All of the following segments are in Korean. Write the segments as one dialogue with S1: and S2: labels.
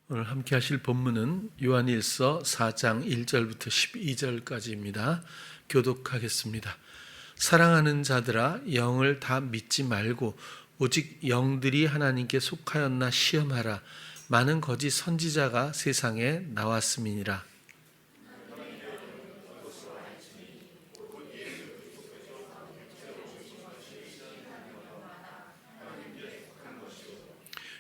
S1: 오늘 함께 하실 본문은 요한일서 4장 1절부터 12절까지입니다. 교독하겠습니다. 사랑하는 자들아, 영을 다 믿지 말고 오직 영들이 하나님께 속하였나 시험하라. 많은 거짓 선지자가 세상에 나왔음이니라.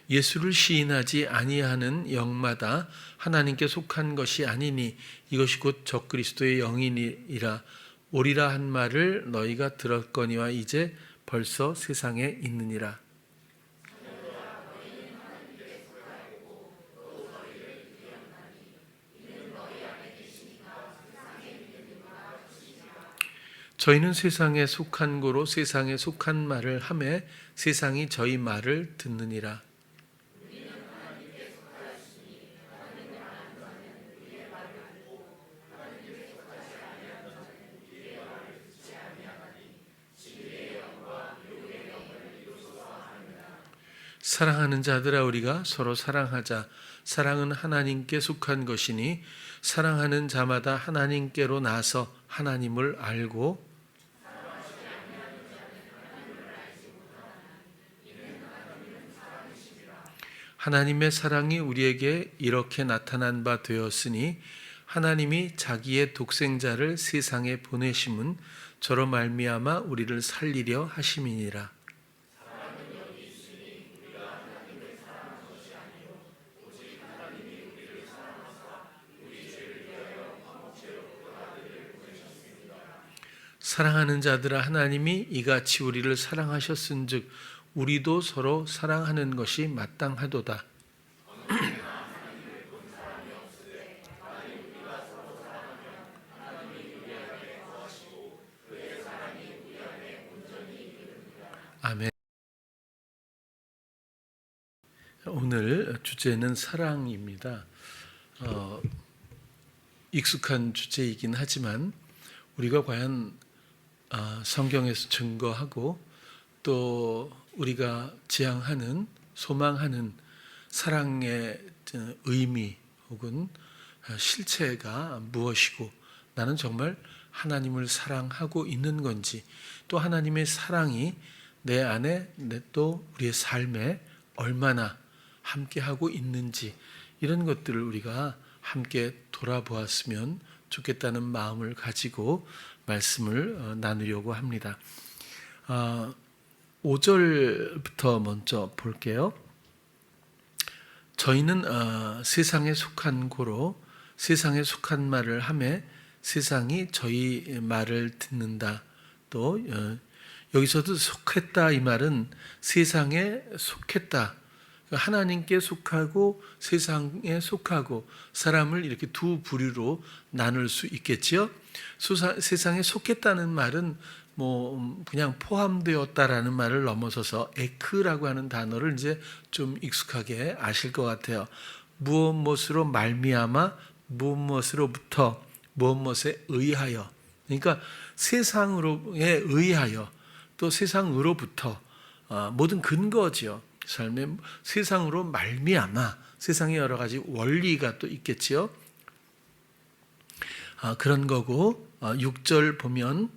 S1: 예수를 시인하지 아니하는 영마다 하나님께 속한 것이 아니니 이것이 곧 적그리스도의 영이니라. 오리라 한 말을 너희가 들었거니와 이제 벌써 세상에 있느니라. 저희는 세상에 속한 고로 세상에 속한 말을 하매 세상이 저희 말을 듣느니라. 사랑하는 자들아, 우리가 서로 사랑하자. 사랑은 하나님께 속한 것이니 사랑하는 자마다 하나님께로 나서 하나님을 알고 하나님의 사랑이 우리에게 이렇게 나타난 바 되었으니 하나님이 자기의 독생자를 세상에 보내심은 저로 말미암아 우리를 살리려 하심이니라. 사랑하는 자들아, 하나님이 이같이 우리를 사랑하셨은즉 우리도 서로 사랑하는 것이 마땅하도다. 아멘. 오늘 주제는 사랑입니다. 익숙한 주제이긴 하지만 우리가 과연 성경에서 증거하고 또 우리가 지향하는 소망하는 사랑의 의미 혹은 실체가 무엇이고 나는 정말 하나님을 사랑하고 있는 건지 또 하나님의 사랑이 내 안에 또 우리의 삶에 얼마나 함께하고 있는지 이런 것들을 우리가 함께 돌아보았으면 좋겠다는 마음을 가지고 말씀을 나누려고 합니다. 5절부터 먼저 볼게요. 저희는 세상에 속한 고로 세상에 속한 말을 하매 세상이 저희 말을 듣는다. 또 여기서도 속했다 이 말은 세상에 속했다. 하나님께 속하고 세상에 속하고 사람을 이렇게 두 부류로 나눌 수 있겠지요. 세상에 속했다는 말은 그냥 포함되었다라는 말을 넘어서서 에크라고 하는 단어를 이제 좀 익숙하게 아실 것 같아요. 무엇으로 말미암아 무엇으로부터 무엇에 의하여, 그러니까 세상으로에 의하여 또 세상으로부터 모든 근거지요. 삶의 세상으로 말미암아 세상에 여러 가지 원리가 또 있겠지요. 그런 거고 6절 보면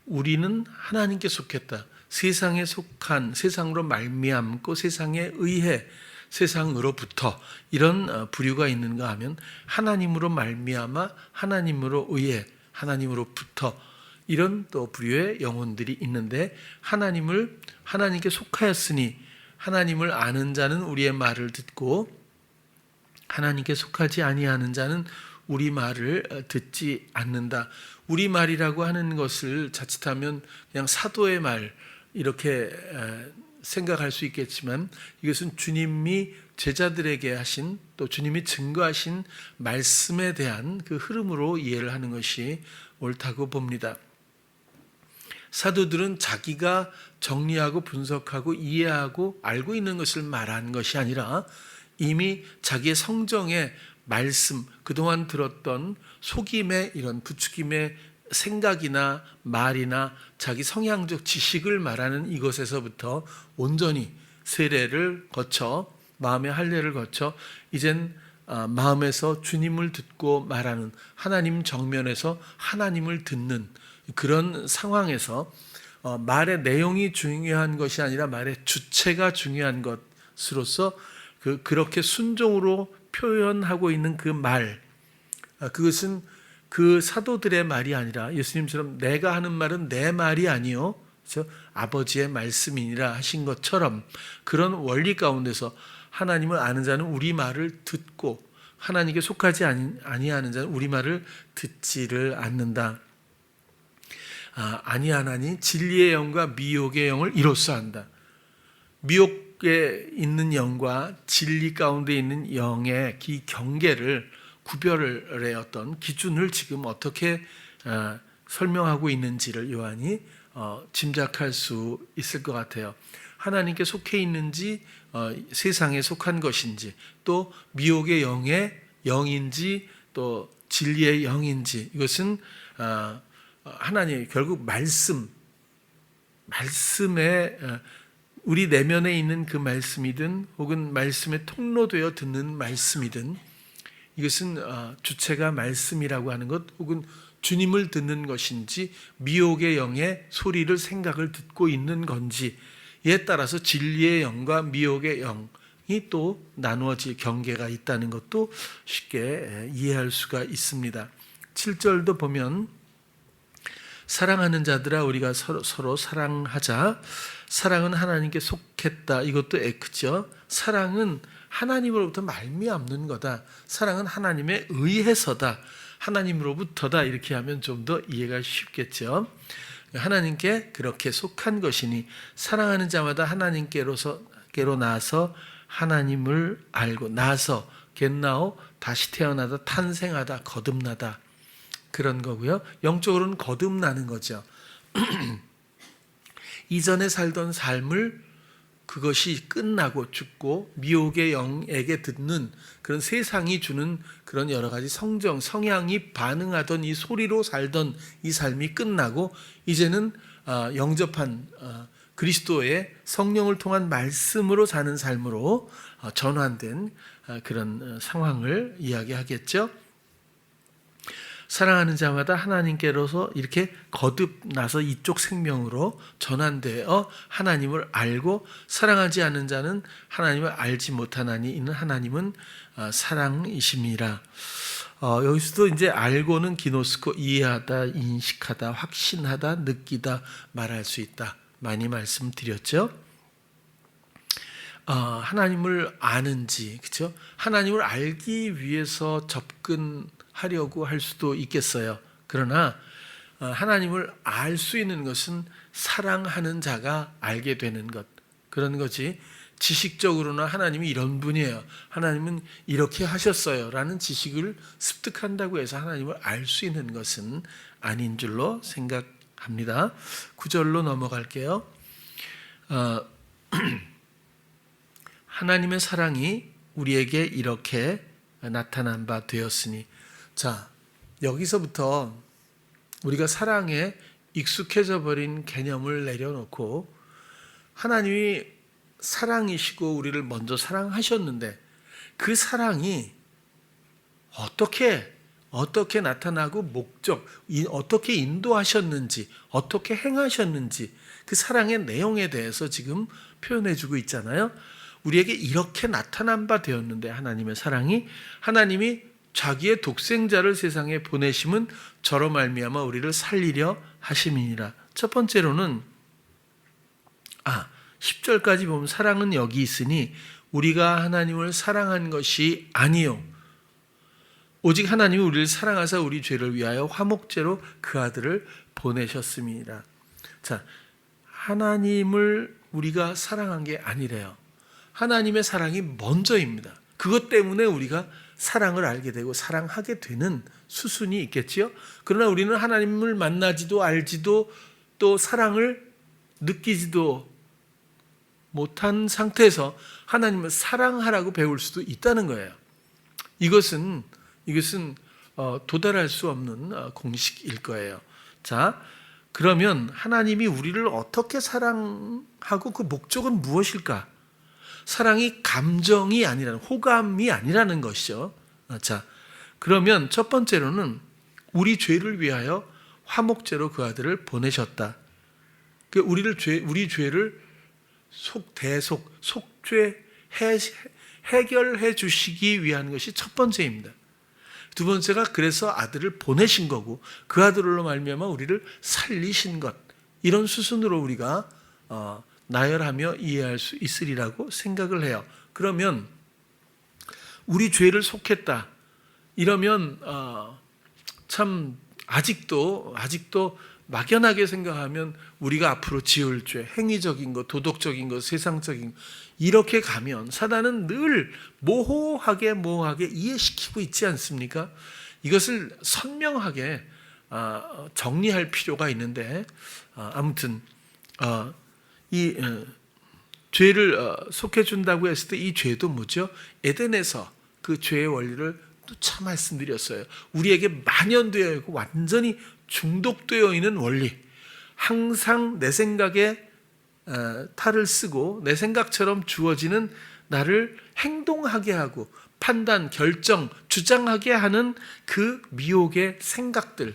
S1: 우리는 하나님께 속했다. 세상에 속한 세상으로 말미암고 세상에 의해 세상으로부터 이런 부류가 있는가 하면 하나님으로 말미암아 하나님으로 의해 하나님으로부터 이런 또 부류의 영혼들이 있는데 하나님께 속하였으니 하나님을 아는 자는 우리의 말을 듣고 하나님께 속하지 아니하는 자는 우리 말을 듣지 않는다. 우리 말이라고 하는 것을 자칫하면 그냥 사도의 말 이렇게 생각할 수 있겠지만 이것은 주님이 제자들에게 하신 또 주님이 증거하신 말씀에 대한 그 흐름으로 이해를 하는 것이 옳다고 봅니다. 사도들은 자기가 정리하고 분석하고 이해하고 알고 있는 것을 말한 것이 아니라 이미 자기의 성경의 말씀, 그동안 들었던 속임의 이런 부추김의 생각이나 말이나 자기 성향적 지식을 말하는 이것에서부터 온전히 세례를 거쳐 마음의 할례를 거쳐 이젠 마음에서 주님을 듣고 말하는, 하나님 정면에서 하나님을 듣는 그런 상황에서 말의 내용이 중요한 것이 아니라 말의 주체가 중요한 것으로서 그렇게 순종으로 표현하고 있는 그 말, 그것은 그 사도들의 말이 아니라 예수님처럼 내가 하는 말은 내 말이 아니요 아버지의 말씀이니라 하신 것처럼, 그런 원리 가운데서 하나님을 아는 자는 우리 말을 듣고 하나님께 속하지 아니하는 자는 우리 말을 듣지를 않는다. 아니하나니 진리의 영과 미혹의 영을 이로써 한다. 미혹에 있는 영과 진리 가운데 있는 영의 이 경계를, 구별의 어떤 기준을 지금 어떻게 설명하고 있는지를 요한이 짐작할 수 있을 것 같아요. 하나님께 속해 있는지 세상에 속한 것인지, 또 미혹의 영의 영인지 또 진리의 영인지, 이것은 하나님 결국 말씀에 우리 내면에 있는 그 말씀이든 혹은 말씀에 통로되어 듣는 말씀이든, 이것은 주체가 말씀이라고 하는 것 혹은 주님을 듣는 것인지 미혹의 영의 소리를 생각을 듣고 있는 건지에 따라서 진리의 영과 미혹의 영이 또 나누어질 경계가 있다는 것도 쉽게 이해할 수가 있습니다. 7절도 보면 사랑하는 자들아 우리가 서로 사랑하자. 사랑은 하나님께 속했다. 이것도 에크죠. 사랑은 하나님으로부터 말미암는 거다. 사랑은 하나님에 의해서다. 하나님으로부터다. 이렇게 하면 좀 더 이해가 쉽겠죠. 하나님께 그렇게 속한 것이니 사랑하는 자마다 하나님께로 나아서 하나님을 알고, 나서 겟나오, 다시 태어나다, 탄생하다, 거듭나다, 그런 거고요. 영적으로는 거듭나는 거죠. 이전에 살던 삶을 그것이 끝나고 죽고 미혹의 영에게 듣는 그런 세상이 주는 그런 여러 가지 성향이 반응하던 이 소리로 살던 이 삶이 끝나고 이제는 영접한 그리스도의 성령을 통한 말씀으로 사는 삶으로 전환된 그런 상황을 이야기하겠죠. 사랑하는 자마다 하나님께로서 이렇게 거듭나서 이쪽 생명으로 전환되어 하나님을 알고, 사랑하지 않는 자는 하나님을 알지 못하나니 이는 하나님은 사랑이심이라. 여기서도 이제 알고는 기노스코, 이해하다, 인식하다, 확신하다, 느끼다, 말할 수 있다, 많이 말씀드렸죠. 하나님을 아는지, 그렇죠? 하나님을 알기 위해서 접근하려고 할 수도 있겠어요. 그러나 하나님을 알 수 있는 것은 사랑하는 자가 알게 되는 것, 그런 거지 지식적으로나 하나님이 이런 분이에요, 하나님은 이렇게 하셨어요 라는 지식을 습득한다고 해서 하나님을 알 수 있는 것은 아닌 줄로 생각합니다. 9절로 넘어갈게요. 하나님의 사랑이 우리에게 이렇게 나타난 바 되었으니. 자, 여기서부터 우리가 사랑에 익숙해져 버린 개념을 내려놓고 하나님이 사랑이시고 우리를 먼저 사랑하셨는데 그 사랑이 어떻게 나타나고 목적, 어떻게 인도하셨는지, 어떻게 행하셨는지 그 사랑의 내용에 대해서 지금 표현해주고 있잖아요. 우리에게 이렇게 나타난 바 되었는데, 하나님의 사랑이, 하나님이 자기의 독생자를 세상에 보내심은 저로 말미암아 우리를 살리려 하심이니라. 첫 번째로는 10절까지 보면 사랑은 여기 있으니 우리가 하나님을 사랑한 것이 아니요 오직 하나님이 우리를 사랑하사 우리 죄를 위하여 화목제로 그 아들을 보내셨음이니라. 자, 하나님을 우리가 사랑한 게 아니래요. 하나님의 사랑이 먼저입니다. 그것 때문에 우리가 사랑을 알게 되고 사랑하게 되는 수순이 있겠지요. 그러나 우리는 하나님을 만나지도 알지도 또 사랑을 느끼지도 못한 상태에서 하나님을 사랑하라고 배울 수도 있다는 거예요. 이것은 도달할 수 없는 공식일 거예요. 자, 그러면 하나님이 우리를 어떻게 사랑하고 그 목적은 무엇일까? 사랑이 감정이 아니라는, 호감이 아니라는 것이죠. 자, 그러면 첫 번째로는 우리 죄를 위하여 화목제로 그 아들을 보내셨다. 우리 죄를 속죄 해결해 주시기 위한 것이 첫 번째입니다. 두 번째가 그래서 아들을 보내신 거고 그 아들로 말미암아 우리를 살리신 것, 이런 수순으로 우리가 나열하며 이해할 수 있으리라고 생각을 해요. 그러면 우리 죄를 속했다 이러면 참 아직도 막연하게 생각하면 우리가 앞으로 지을 죄, 행위적인 것, 도덕적인 것, 세상적인 것, 이렇게 가면 사단은 늘 모호하게 이해시키고 있지 않습니까? 이것을 선명하게 정리할 필요가 있는데 아무튼 이 죄를 속해준다고 했을 때 이 죄도 뭐죠? 에덴에서 그 죄의 원리를 또 참 말씀드렸어요. 우리에게 만연되어 있고 완전히 중독되어 있는 원리, 항상 내 생각에 탈을 쓰고 내 생각처럼 주어지는 나를 행동하게 하고 판단, 결정, 주장하게 하는 그 미혹의 생각들로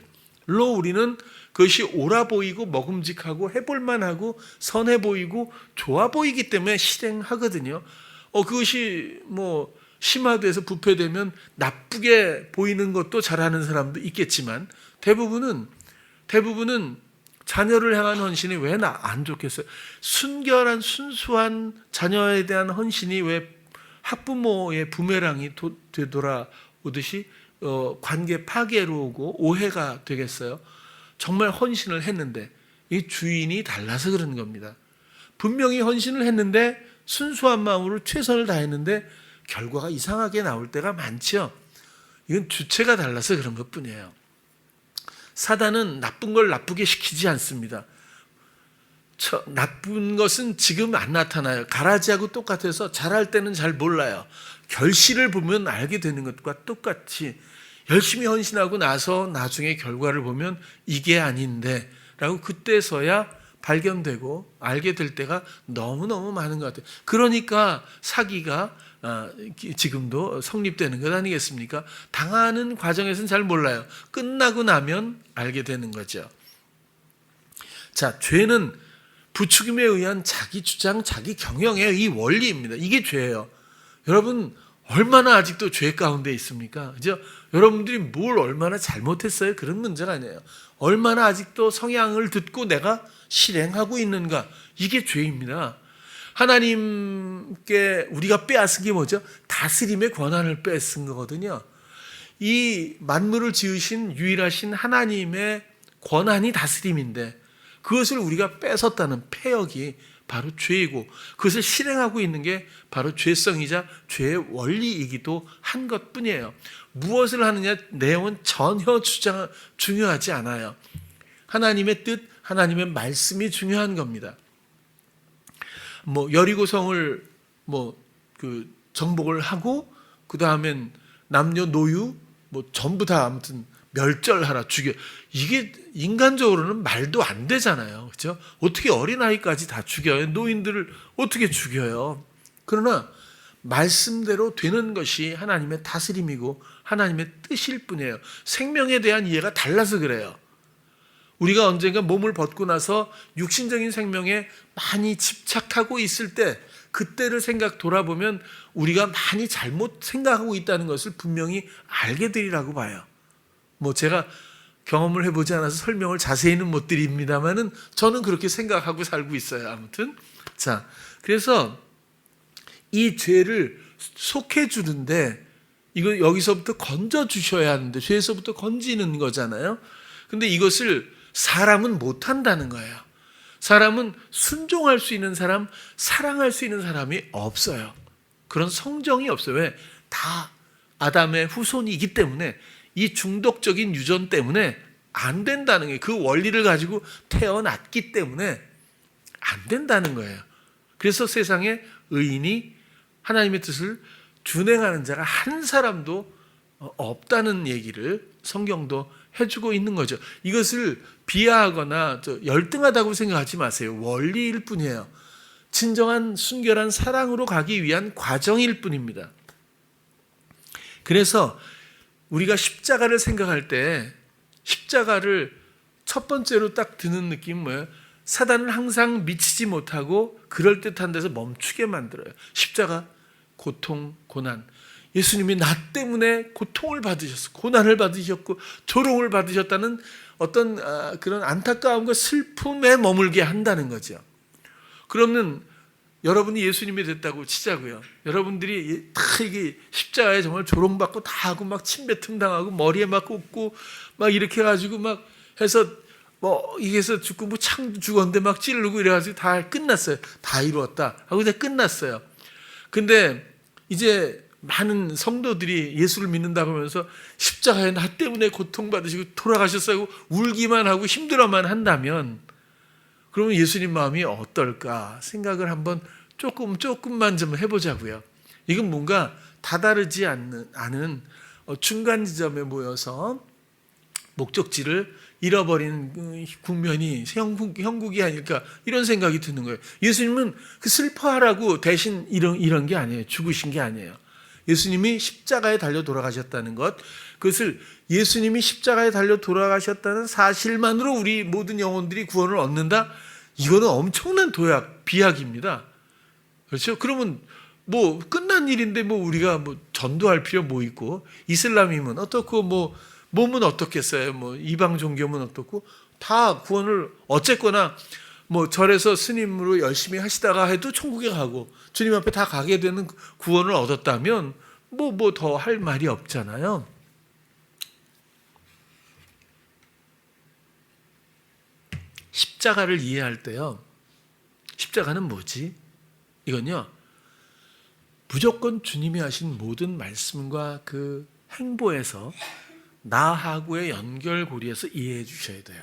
S1: 우리는 그것이 옳아 보이고 먹음직하고 해볼만하고 선해 보이고 좋아 보이기 때문에 실행하거든요. 그것이 심화돼서 부패되면 나쁘게 보이는 것도 잘하는 사람도 있겠지만 대부분은 자녀를 향한 헌신이 왜 안 좋겠어요? 순결한 순수한 자녀에 대한 헌신이 왜 학부모의 부메랑이 되돌아오듯이 관계 파괴로 오고 오해가 되겠어요? 정말 헌신을 했는데 이 주인이 달라서 그런 겁니다. 분명히 헌신을 했는데 순수한 마음으로 최선을 다했는데 결과가 이상하게 나올 때가 많죠. 이건 주체가 달라서 그런 것뿐이에요. 사단은 나쁜 걸 나쁘게 시키지 않습니다. 나쁜 것은 지금 안 나타나요. 가라지하고 똑같아서 잘할 때는 잘 몰라요. 결실을 보면 알게 되는 것과 똑같이 열심히 헌신하고 나서 나중에 결과를 보면 이게 아닌데 라고 그때서야 발견되고 알게 될 때가 너무너무 많은 것 같아요. 그러니까 사기가 지금도 성립되는 것 아니겠습니까? 당하는 과정에서는 잘 몰라요. 끝나고 나면 알게 되는 거죠. 자, 죄는 부추김에 의한 자기 주장, 자기 경영의 이 원리입니다. 이게 죄예요. 여러분 얼마나 아직도 죄 가운데 있습니까? 그죠? 여러분들이 뭘 얼마나 잘못했어요? 그런 문제가 아니에요. 얼마나 아직도 성향을 듣고 내가 실행하고 있는가? 이게 죄입니다. 하나님께 우리가 빼앗은 게 뭐죠? 다스림의 권한을 빼앗은 거거든요. 이 만물을 지으신 유일하신 하나님의 권한이 다스림인데 그것을 우리가 뺏었다는 폐역이 바로 죄이고 그것을 실행하고 있는 게 바로 죄성이자 죄의 원리이기도 한 것뿐이에요. 무엇을 하느냐 내용은 전혀 중요하지 않아요. 하나님의 뜻, 하나님의 말씀이 중요한 겁니다. 여리고성을 정복을 하고 그 다음엔 남녀노유 전부 다 아무튼 멸절하라, 죽여. 이게 인간적으로는 말도 안 되잖아요. 그렇죠? 어떻게 어린아이까지 다 죽여요? 노인들을 어떻게 죽여요? 그러나 말씀대로 되는 것이 하나님의 다스림이고 하나님의 뜻일 뿐이에요. 생명에 대한 이해가 달라서 그래요. 우리가 언젠가 몸을 벗고 나서 육신적인 생명에 많이 집착하고 있을 때 그때를 돌아보면 우리가 많이 잘못 생각하고 있다는 것을 분명히 알게 되리라고 봐요. 제가 경험을 해보지 않아서 설명을 자세히는 못 드립니다만은 저는 그렇게 생각하고 살고 있어요. 아무튼 자, 그래서 이 죄를 속해 주는데 이거 여기서부터 건져 주셔야 하는데 죄에서부터 건지는 거잖아요. 근데 이것을 사람은 못 한다는 거예요. 사람은 순종할 수 있는 사람, 사랑할 수 있는 사람이 없어요. 그런 성정이 없어요. 왜? 다 아담의 후손이기 때문에 이 중독적인 유전 때문에 안 된다는 거예요. 그 원리를 가지고 태어났기 때문에 안 된다는 거예요. 그래서 세상에 의인이 하나님의 뜻을 준행하는 자가 한 사람도 없다는 얘기를 성경도 해주고 있는 거죠. 이것을 비하하거나 열등하다고 생각하지 마세요. 원리일 뿐이에요. 진정한 순결한 사랑으로 가기 위한 과정일 뿐입니다. 그래서 우리가 십자가를 생각할 때 십자가를 첫 번째로 딱 드는 느낌은 뭐예요? 사단은 항상 미치지 못하고 그럴듯한 데서 멈추게 만들어요. 십자가, 고통, 고난. 예수님이 나 때문에 고통을 받으셨고 고난을 받으셨고 조롱을 받으셨다는 어떤 그런 안타까움과 슬픔에 머물게 한다는 거죠. 그러면 여러분이 예수님이 됐다고 치자고요. 여러분들이 다 이게 십자가에 정말 조롱받고 다 하고 막 침뱉음 당하고 머리에 막 꽂고 막 이렇게 해가지고 막 해서 뭐 이게서 죽고 뭐 창 죽었는데 막 찌르고 이래가지고 다 끝났어요. 다 이루었다 하고 이제 끝났어요. 근데 이제 많은 성도들이 예수를 믿는다고 하면서 십자가에 나 때문에 고통받으시고 돌아가셨어요 울기만 하고 힘들어만 한다면 그러면 예수님 마음이 어떨까 생각을 한번 조금만 좀 해보자고요. 이건 뭔가 다다르지 않은 중간 지점에 모여서 목적지를 잃어버린 국면이 형국이 아닐까 이런 생각이 드는 거예요. 예수님은 그 슬퍼하라고 대신 이런 게 아니에요. 죽으신 게 아니에요. 예수님이 십자가에 달려 돌아가셨다는 것, 그것을 예수님이 십자가에 달려 돌아가셨다는 사실만으로 우리 모든 영혼들이 구원을 얻는다? 이거는 엄청난 비약입니다. 그렇죠? 그러면 뭐 끝난 일인데 뭐 우리가 뭐 전도할 필요 뭐 있고, 이슬람이면 어떻고 뭐 몸은 어떻겠어요? 뭐 이방 종교면 어떻고 다 구원을 어쨌거나 뭐 절에서 스님으로 열심히 하시다가 해도 천국에 가고 주님 앞에 다 가게 되는 구원을 얻었다면 뭐 더 할 말이 없잖아요. 십자가를 이해할 때요. 십자가는 뭐지? 이건요. 무조건 주님이 하신 모든 말씀과 그 행보에서 나하고의 연결고리에서 이해해 주셔야 돼요.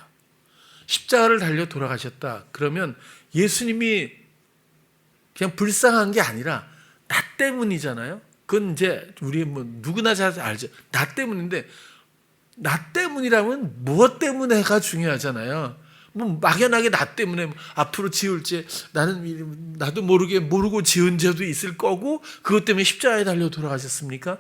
S1: 십자가를 달려 돌아가셨다. 그러면 예수님이 그냥 불쌍한 게 아니라 나 때문이잖아요. 그건 이제 우리 뭐 누구나 잘 알죠. 나 때문인데 나 때문이라면 무엇 때문에가 중요하잖아요. 뭐 막연하게 나 때문에 앞으로 지을 죄 나는 나도 모르고 지은 죄도 있을 거고 그것 때문에 십자가에 달려 돌아가셨습니까?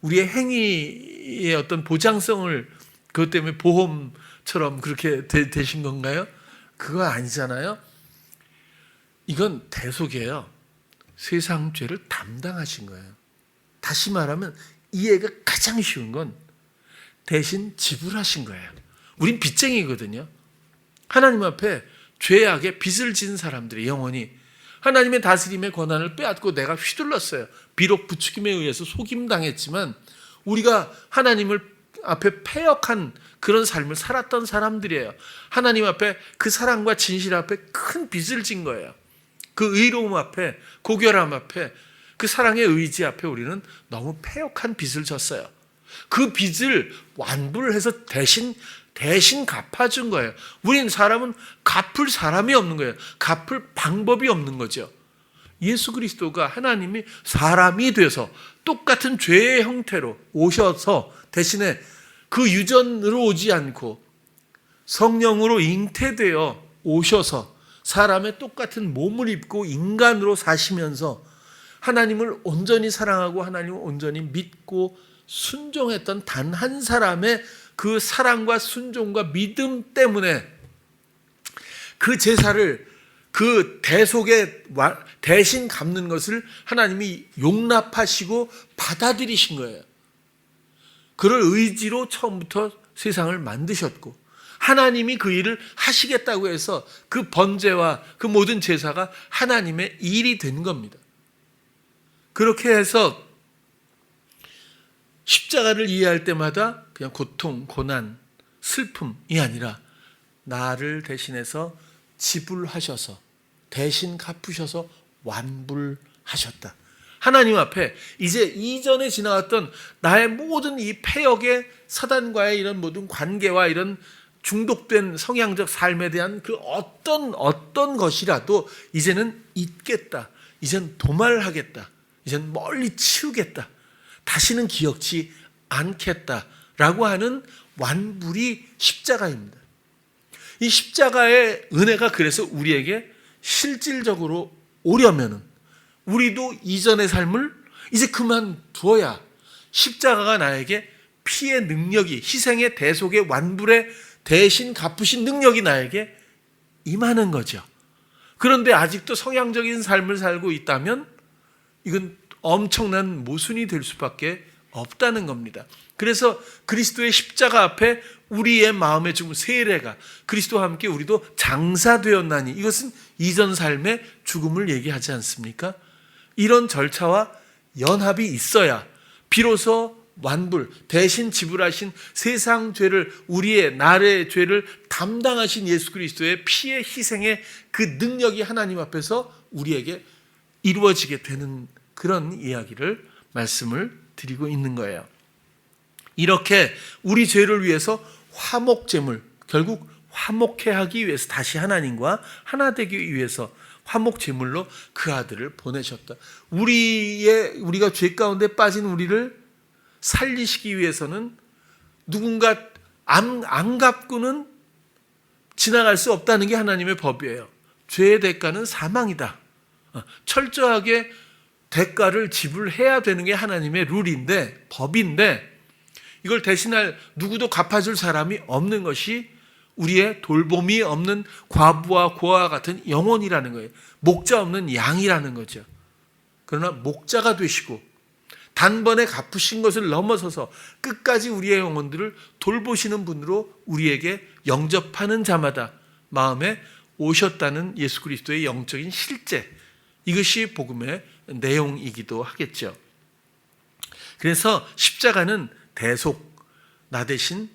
S1: 우리의 행위의 어떤 보장성을 그것 때문에 보험처럼 그렇게 되신 건가요? 그거 아니잖아요. 이건 대속이에요. 세상 죄를 담당하신 거예요. 다시 말하면 이해가 가장 쉬운 건 대신 지불하신 거예요. 우린 빚쟁이거든요. 하나님 앞에 죄악에 빚을 진 사람들이 영원히 하나님의 다스림의 권한을 빼앗고 내가 휘둘렀어요. 비록 부추김에 의해서 속임당했지만 우리가 하나님을 앞에 패역한 그런 삶을 살았던 사람들이에요. 하나님 앞에 그 사랑과 진실 앞에 큰 빚을 진 거예요. 그 의로움 앞에, 고결함 앞에, 그 사랑의 의지 앞에 우리는 너무 패역한 빚을 졌어요. 그 빚을 완부를 해서 대신 갚아준 거예요. 우린 사람은 갚을 사람이 없는 거예요. 갚을 방법이 없는 거죠. 예수 그리스도가 하나님이 사람이 돼서 똑같은 죄의 형태로 오셔서 대신에 그 유전으로 오지 않고 성령으로 잉태되어 오셔서 사람의 똑같은 몸을 입고 인간으로 사시면서 하나님을 온전히 사랑하고 하나님을 온전히 믿고 순종했던 단 한 사람의 그 사랑과 순종과 믿음 때문에 그 제사를 그 대속에 대신 갚는 것을 하나님이 용납하시고 받아들이신 거예요. 그럴 의지로 처음부터 세상을 만드셨고 하나님이 그 일을 하시겠다고 해서 그 번제와 그 모든 제사가 하나님의 일이 된 겁니다. 그렇게 해서 십자가를 이해할 때마다 그냥 고통, 고난, 슬픔이 아니라 나를 대신해서 지불하셔서 대신 갚으셔서 완불하셨다. 하나님 앞에 이제 이전에 지나왔던 나의 모든 이 패역의 사단과의 이런 모든 관계와 이런 중독된 성향적 삶에 대한 그 어떤 것이라도 이제는 잊겠다. 이젠 도말하겠다. 이젠 멀리 치우겠다. 다시는 기억지 않겠다라고 하는 완불이 십자가입니다. 이 십자가의 은혜가 그래서 우리에게 실질적으로 오려면은 우리도 이전의 삶을 이제 그만두어야 십자가가 나에게 피의 능력이, 희생의 대속의 완불의 대신 갚으신 능력이 나에게 임하는 거죠. 그런데 아직도 성향적인 삶을 살고 있다면 이건 엄청난 모순이 될 수밖에 없다는 겁니다. 그래서 그리스도의 십자가 앞에 우리의 마음의 죽음, 세례가 그리스도와 함께 우리도 장사되었나니, 이것은 이전 삶의 죽음을 얘기하지 않습니까? 이런 절차와 연합이 있어야 비로소 완불, 대신 지불하신 세상 죄를, 우리의 나의 죄를 담당하신 예수 그리스도의 피의 희생의 그 능력이 하나님 앞에서 우리에게 이루어지게 되는 그런 이야기를 말씀을 드리고 있는 거예요. 이렇게 우리 죄를 위해서 화목제물, 결국 화목해 하기 위해서, 다시 하나님과 하나 되기 위해서 화목제물로 그 아들을 보내셨다. 우리가 죄 가운데 빠진 우리를 살리시기 위해서는 누군가 안 갚고는 지나갈 수 없다는 게 하나님의 법이에요. 죄의 대가는 사망이다. 철저하게 대가를 지불해야 되는 게 하나님의 룰인데, 법인데, 이걸 대신할 누구도 갚아줄 사람이 없는 것이 우리의 돌봄이 없는 과부와 고아와 같은 영혼이라는 거예요. 목자 없는 양이라는 거죠. 그러나 목자가 되시고 단번에 갚으신 것을 넘어서서 끝까지 우리의 영혼들을 돌보시는 분으로 우리에게 영접하는 자마다 마음에 오셨다는 예수 그리스도의 영적인 실제, 이것이 복음의 내용이기도 하겠죠. 그래서 십자가는 대속, 나 대신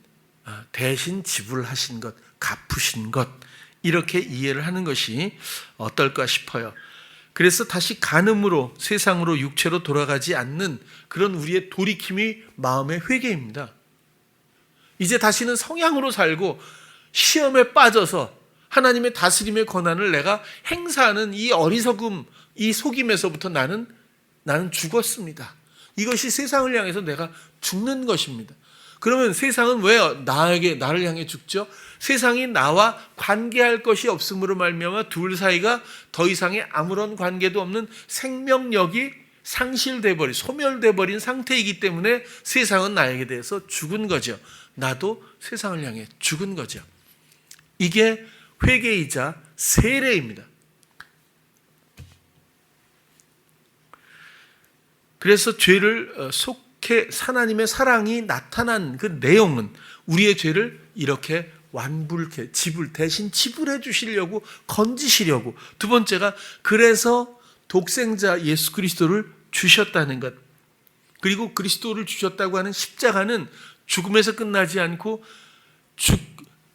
S1: 지불하신 것, 갚으신 것, 이렇게 이해를 하는 것이 어떨까 싶어요. 그래서 다시 간음으로, 세상으로, 육체로 돌아가지 않는 그런 우리의 돌이킴이 마음의 회개입니다. 이제 다시는 성향으로 살고 시험에 빠져서 하나님의 다스림의 권한을 내가 행사하는 이 어리석음, 이 속임에서부터 나는 죽었습니다. 이것이 세상을 향해서 내가 죽는 것입니다. 그러면 세상은 왜 나를 향해 죽죠? 세상이 나와 관계할 것이 없음으로 말미암아 둘 사이가 더 이상의 아무런 관계도 없는 생명력이 상실돼 버린, 소멸돼 버린 상태이기 때문에 세상은 나에게 대해서 죽은 거죠. 나도 세상을 향해 죽은 거죠. 이게 회개이자 세례입니다. 그래서 죄를 속해 하나님의 사랑이 나타난 그 내용은 우리의 죄를 이렇게 완불케 대신 지불해 주시려고, 건지시려고. 두 번째가 그래서 독생자 예수 그리스도를 주셨다는 것. 그리고 그리스도를 주셨다고 하는 십자가는 죽음에서 끝나지 않고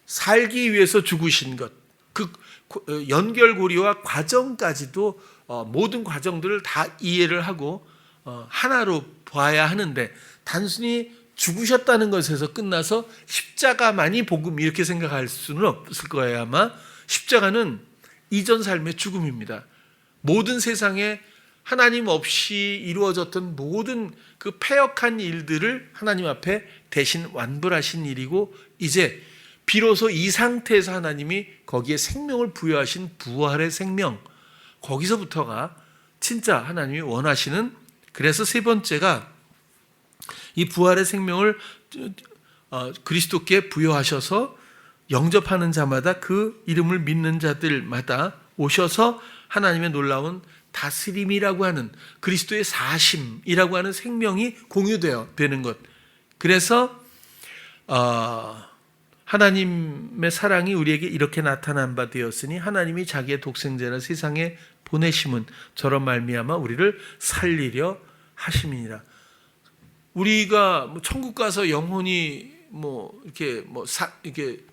S1: 살기 위해서 죽으신 것. 그 연결고리와 과정까지도 모든 과정들을 다 이해를 하고 하나로 봐야 하는데, 단순히 죽으셨다는 것에서 끝나서 십자가만이 복음 이렇게 생각할 수는 없을 거예요. 아마 십자가는 이전 삶의 죽음입니다. 모든 세상에 하나님 없이 이루어졌던 모든 그 패역한 일들을 하나님 앞에 대신 완불하신 일이고, 이제 비로소 이 상태에서 하나님이 거기에 생명을 부여하신 부활의 생명, 거기서부터가 진짜 하나님이 원하시는, 그래서 세 번째가 이 부활의 생명을 그리스도께 부여하셔서 영접하는 자마다, 그 이름을 믿는 자들마다 오셔서 하나님의 놀라운 다스림이라고 하는, 그리스도의 사심이라고 하는 생명이 공유되는 것. 그래서 하나님의 사랑이 우리에게 이렇게 나타난 바 되었으니 하나님이 자기의 독생자를 세상에 보내심은 저런 말미암아 우리를 살리려 하심이니라. 우리가 천국 가서 영혼이 이렇게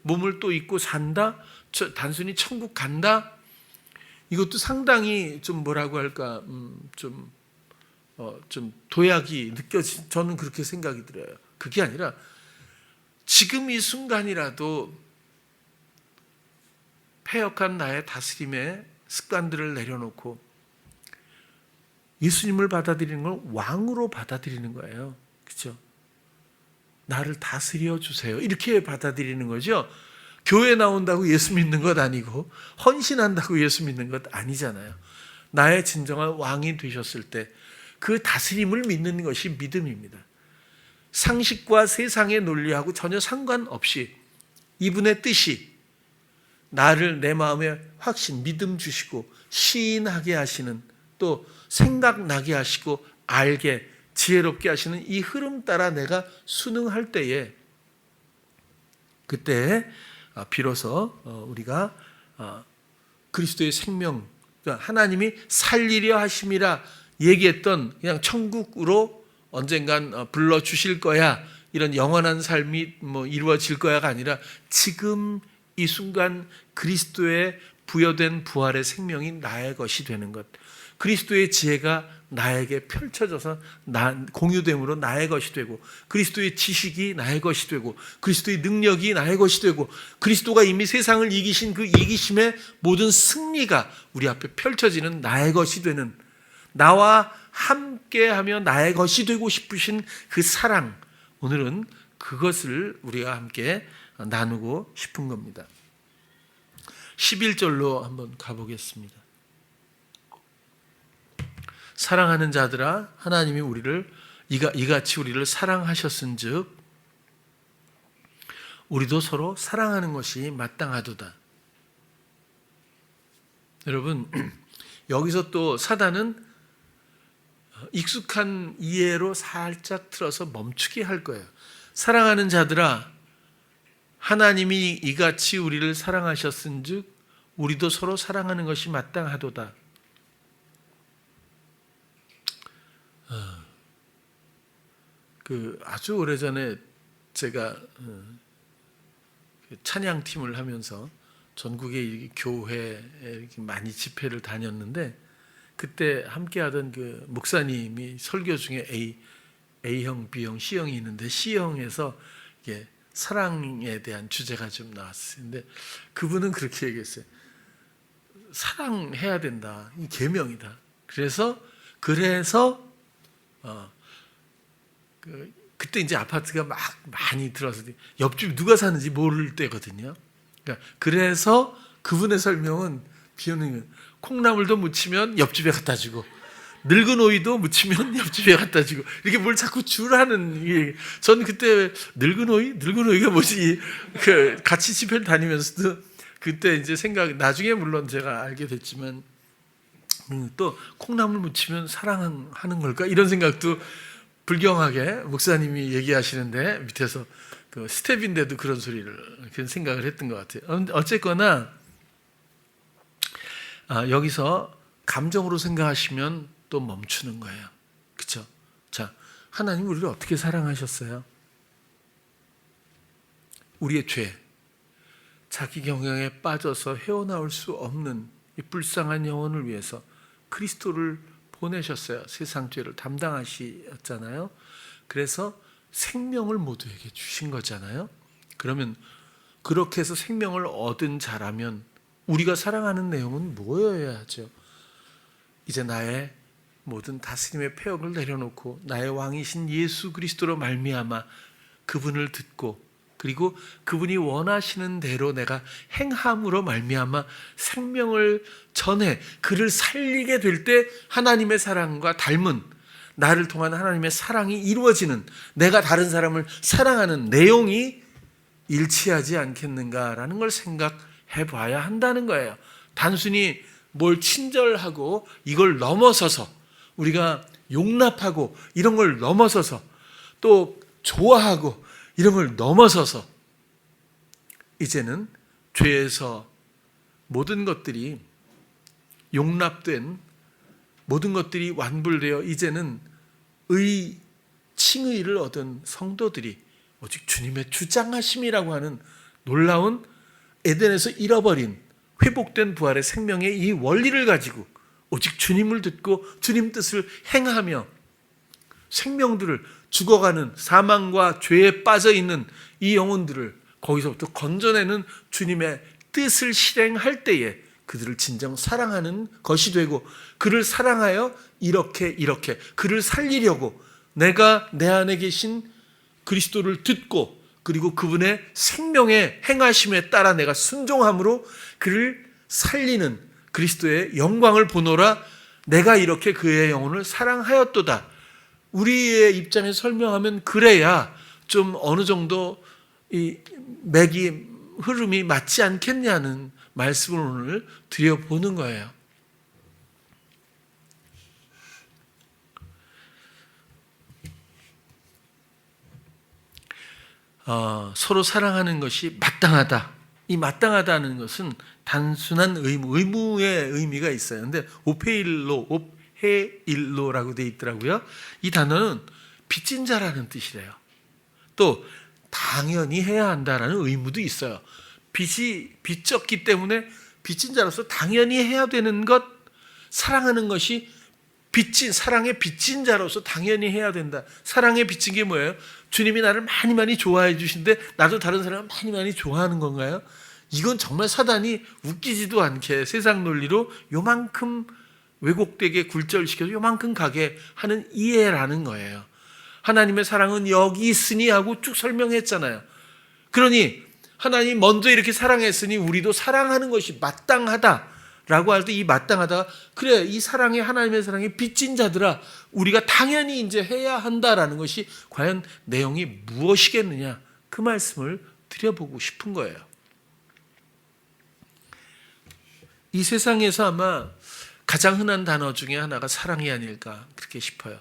S1: 몸을 또 입고 산다, 단순히 천국 간다, 이것도 상당히 좀 뭐라고 할까, 좀 도약이 저는 그렇게 생각이 들어요. 그게 아니라 지금 이 순간이라도 패역한 나의 다스림의 습관들을 내려놓고 예수님을 받아들이는 걸 왕으로 받아들이는 거예요. 그렇죠? 나를 다스려 주세요. 이렇게 받아들이는 거죠. 교회 나온다고 예수 믿는 것 아니고, 헌신한다고 예수 믿는 것 아니잖아요. 나의 진정한 왕이 되셨을 때 그 다스림을 믿는 것이 믿음입니다. 상식과 세상의 논리하고 전혀 상관없이 이분의 뜻이 나를 내 마음에 확신, 믿음 주시고 시인하게 하시는, 또 생각나게 하시고 알게, 지혜롭게 하시는 이 흐름 따라 내가 순응할 때에, 그때 비로소 우리가 그리스도의 생명, 하나님이 살리려 하심이라 얘기했던 그냥 천국으로 언젠간 불러주실 거야, 이런 영원한 삶이 이루어질 거야가 아니라 지금 이 순간 그리스도의 부여된 부활의 생명이 나의 것이 되는 것, 그리스도의 지혜가 나에게 펼쳐져서 공유됨으로 나의 것이 되고, 그리스도의 지식이 나의 것이 되고, 그리스도의 능력이 나의 것이 되고, 그리스도가 이미 세상을 이기신 그 이기심의 모든 승리가 우리 앞에 펼쳐지는 나의 것이 되는, 나와 함께하며 나의 것이 되고 싶으신 그 사랑, 오늘은 그것을 우리가 함께 나누고 싶은 겁니다. 11절로 한번 가보겠습니다. 사랑하는 자들아, 하나님이 우리를 이같이 우리를 사랑하셨은즉 우리도 서로 사랑하는 것이 마땅하도다. 여러분, 여기서 또 사단은 익숙한 이해로 살짝 틀어서 멈추게 할 거예요. 사랑하는 자들아, 하나님이 이같이 우리를 사랑하셨은즉 우리도 서로 사랑하는 것이 마땅하도다. 아주 오래전에 제가 찬양팀을 하면서 전국의 교회에 많이 집회를 다녔는데, 그때 함께하던 그 목사님이 설교 중에 A형, B형, C형이 있는데 C형에서 이게 사랑에 대한 주제가 좀 나왔어요. 근데 그분은 그렇게 얘기했어요. 사랑해야 된다. 이 계명이다. 그래서 그때 이제 아파트가 막 많이 들어서 옆집 누가 사는지 모를 때거든요. 그러니까 그래서 그분의 설명은 비오는 콩나물도 묻히면 옆집에 갖다 주고, 늙은 오이도 묻히면 옆집에 갖다 주고, 이렇게 뭘 자꾸 주라는 얘기. 저는 그때 늙은 오이가 뭐지? 같이 집회를 다니면서도 그때 이제 나중에 물론 제가 알게 됐지만, 또 콩나물 묻히면 사랑하는 걸까? 이런 생각도 불경하게 목사님이 얘기하시는데, 밑에서 그 스텝인데도 그런 생각을 했던 것 같아요. 어쨌거나 여기서 감정으로 생각하시면 또 멈추는 거예요. 그렇죠? 자, 하나님 우리를 어떻게 사랑하셨어요? 우리의 죄, 자기 경영에 빠져서 헤어나올 수 없는 이 불쌍한 영혼을 위해서 그리스도를 보내셨어요. 세상 죄를 담당하셨잖아요. 그래서 생명을 모두에게 주신 거잖아요. 그러면 그렇게 해서 생명을 얻은 자라면 우리가 사랑하는 내용은 뭐여야 하죠? 이제 나의 모든 다스림의 폐역을 내려놓고 나의 왕이신 예수 그리스도로 말미암아 그분을 듣고, 그리고 그분이 원하시는 대로 내가 행함으로 말미암아 생명을 전해 그를 살리게 될 때 하나님의 사랑과 닮은, 나를 통한 하나님의 사랑이 이루어지는, 내가 다른 사람을 사랑하는 내용이 일치하지 않겠는가라는 걸 생각해 봐야 한다는 거예요. 단순히 뭘 친절하고 이걸 넘어서서, 우리가 용납하고 이런 걸 넘어서서, 또 좋아하고 이런 걸 넘어서서 이제는 죄에서 모든 것들이 용납된, 모든 것들이 완불되어 이제는 칭의를 얻은 성도들이 오직 주님의 주장하심이라고 하는 놀라운 에덴에서 잃어버린 회복된 부활의 생명의 이 원리를 가지고 오직 주님을 듣고 주님 뜻을 행하며 생명들을, 죽어가는 사망과 죄에 빠져있는 이 영혼들을 거기서부터 건져내는 주님의 뜻을 실행할 때에 그들을 진정 사랑하는 것이 되고, 그를 사랑하여 이렇게 그를 살리려고 내가 내 안에 계신 그리스도를 듣고, 그리고 그분의 생명의 행하심에 따라 내가 순종함으로 그를 살리는 그리스도의 영광을 보노라. 내가 이렇게 그의 영혼을 사랑하였도다. 우리의 입장에 설명하면 그래야 좀 어느 정도 이 맥이 흐름이 맞지 않겠냐는 말씀을 오늘 드려보는 거예요. 서로 사랑하는 것이 마땅하다. 이 마땅하다는 것은 단순한 의무의 의미가 있어요. 근데 오페일로라고 되어 있더라고요. 이 단어는 빚진 자라는 뜻이래요. 또 당연히 해야 한다라는 의무도 있어요. 빚이 빚졌기 때문에 빚진 자로서 당연히 해야 되는 것, 사랑하는 것이 사랑에 빚진 자로서 당연히 해야 된다. 사랑에 빚진 게 뭐예요? 주님이 나를 많이 좋아해 주신데 나도 다른 사람을 많이 좋아하는 건가요? 이건 정말 사단이 웃기지도 않게 세상 논리로 요만큼 왜곡되게 굴절시켜서 요만큼 가게 하는 이해라는 거예요. 하나님의 사랑은 여기 있으니 하고 쭉 설명했잖아요. 그러니 하나님 먼저 이렇게 사랑했으니 우리도 사랑하는 것이 마땅하다라고 할 때 이 마땅하다가 그래, 이 사랑에, 하나님의 사랑에 빚진 자들아, 우리가 당연히 이제 해야 한다라는 것이 과연 내용이 무엇이겠느냐, 그 말씀을 드려보고 싶은 거예요. 이 세상에서 아마 가장 흔한 단어 중에 하나가 사랑이 아닐까 그렇게 싶어요.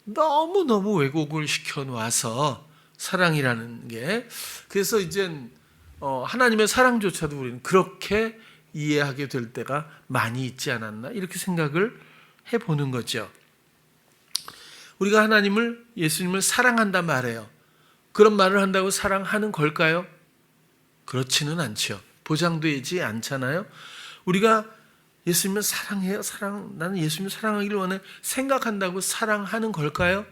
S1: 너무너무 왜곡을 시켜놓아서 사랑이라는 게, 그래서 이젠 하나님의 사랑조차도 우리는 그렇게 이해하게 될 때가 많이 있지 않았나, 이렇게 생각을 해보는 거죠. 우리가 예수님을 사랑한다 말해요. 그런 말을 한다고 사랑하는 걸까요? 그렇지는 않죠. 보장되지 않잖아요. 우리가 예수님을 사랑해요? 나는 예수님을 사랑하기를 원해, 생각한다고 사랑하는 걸까요?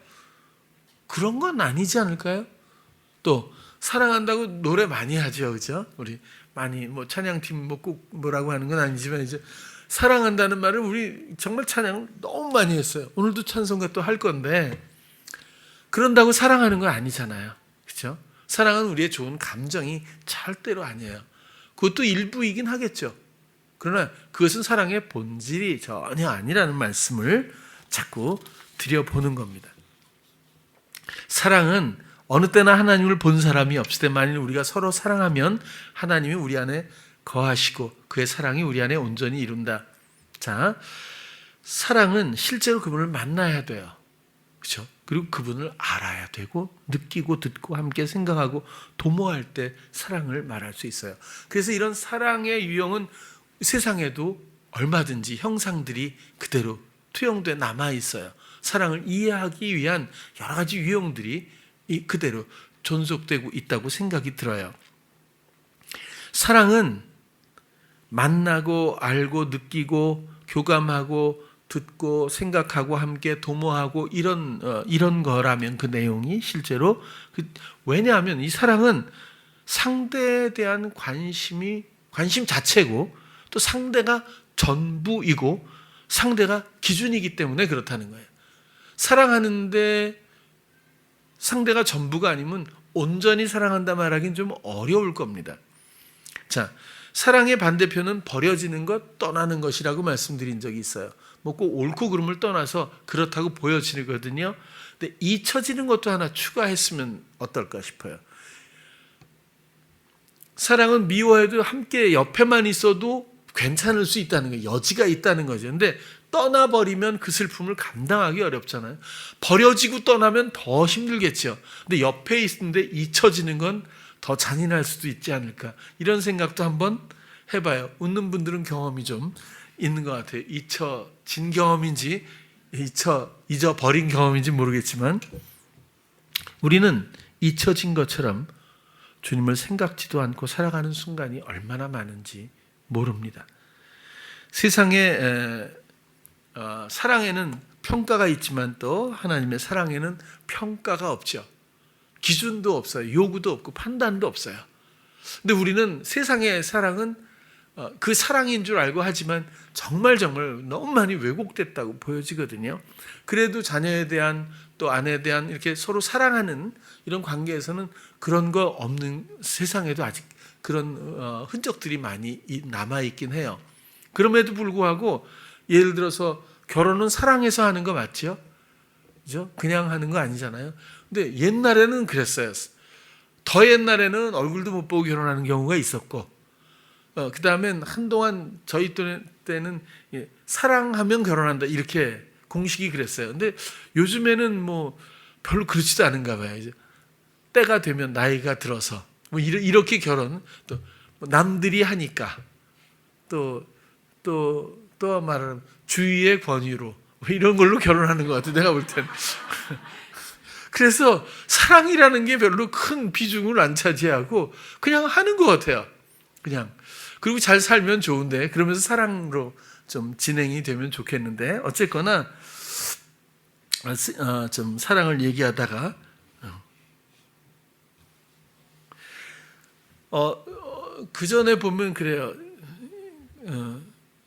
S1: 그런 건 아니지 않을까요? 또 사랑한다고 노래 많이 하죠, 그죠? 우리 많이 찬양팀 꼭 뭐라고 하는 건 아니지만 이제 사랑한다는 말을 우리 정말 찬양 너무 많이 했어요. 오늘도 찬송가 또 할 건데, 그런다고 사랑하는 건 아니잖아요, 그렇죠? 사랑은 우리의 좋은 감정이 절대로 아니에요. 그것도 일부이긴 하겠죠. 그러나 그것은 사랑의 본질이 전혀 아니라는 말씀을 자꾸 드려보는 겁니다. 사랑은 어느 때나 하나님을 본 사람이 없을 때 만일 우리가 서로 사랑하면 하나님이 우리 안에 거하시고 그의 사랑이 우리 안에 온전히 이룬다. 자, 사랑은 실제로 그분을 만나야 돼요. 그렇죠? 그리고 그분을 알아야 되고 느끼고 듣고 함께 생각하고 도모할 때 사랑을 말할 수 있어요. 그래서 이런 사랑의 유형은 세상에도 얼마든지 형상들이 그대로 투영돼 남아 있어요. 사랑을 이해하기 위한 여러 가지 유형들이 그대로 존속되고 있다고 생각이 들어요. 사랑은 만나고 알고 느끼고 교감하고 듣고 생각하고 함께 도모하고 이런 거라면 그 내용이 실제로 왜냐하면 이 사랑은 상대에 대한 관심 자체고 또 상대가 전부이고 상대가 기준이기 때문에 그렇다는 거예요. 사랑하는데 상대가 전부가 아니면 온전히 사랑한다 말하기는 좀 어려울 겁니다. 자, 사랑의 반대표는 버려지는 것, 떠나는 것이라고 말씀드린 적이 있어요. 꼭 옳고 그름을 떠나서 그렇다고 보여지거든요. 근데 잊혀지는 것도 하나 추가했으면 어떨까 싶어요. 사랑은 미워해도 함께 옆에만 있어도 괜찮을 수 있다는 거예요. 여지가 있다는 거죠. 근데 떠나버리면 그 슬픔을 감당하기 어렵잖아요. 버려지고 떠나면 더 힘들겠죠. 근데 옆에 있는데 잊혀지는 건 더 잔인할 수도 있지 않을까, 이런 생각도 한번 해봐요. 웃는 분들은 경험이 좀 있는 것 같아요. 잊혀진 경험인지 잊어버린 경험인지 모르겠지만 우리는 잊혀진 것처럼 주님을 생각지도 않고 살아가는 순간이 얼마나 많은지 모릅니다. 세상에 사랑에는 평가가 있지만 또 하나님의 사랑에는 평가가 없죠. 기준도 없어요. 요구도 없고 판단도 없어요. 근데 우리는 세상의 사랑은 그 사랑인 줄 알고 하지만 정말 너무 많이 왜곡됐다고 보여지거든요. 그래도 자녀에 대한 또 아내에 대한 이렇게 서로 사랑하는 이런 관계에서는 그런 거 없는, 세상에도 아직 그런 흔적들이 많이 남아있긴 해요. 그럼에도 불구하고 예를 들어서 결혼은 사랑해서 하는 거 맞죠? 그죠? 그냥 하는 거 아니잖아요. 근데 옛날에는 그랬어요. 더 옛날에는 얼굴도 못 보고 결혼하는 경우가 있었고, 그 다음엔 한동안 저희 때는 사랑하면 결혼한다 이렇게 공식이 그랬어요. 근데 요즘에는 뭐 별로 그렇지도 않은가 봐요. 이제 때가 되면 나이가 들어서 뭐 이렇게 결혼 또 남들이 하니까 또 말하면 주위의 권유로 뭐 이런 걸로 결혼하는 것 같아. 내가 볼 때는. 그래서 사랑이라는 게 별로 큰 비중을 안 차지하고 그냥 하는 것 같아요. 그냥. 그리고 잘 살면 좋은데 그러면서 사랑으로 좀 진행이 되면 좋겠는데 어쨌거나 좀 사랑을 얘기하다가 그 전에 보면 그래요.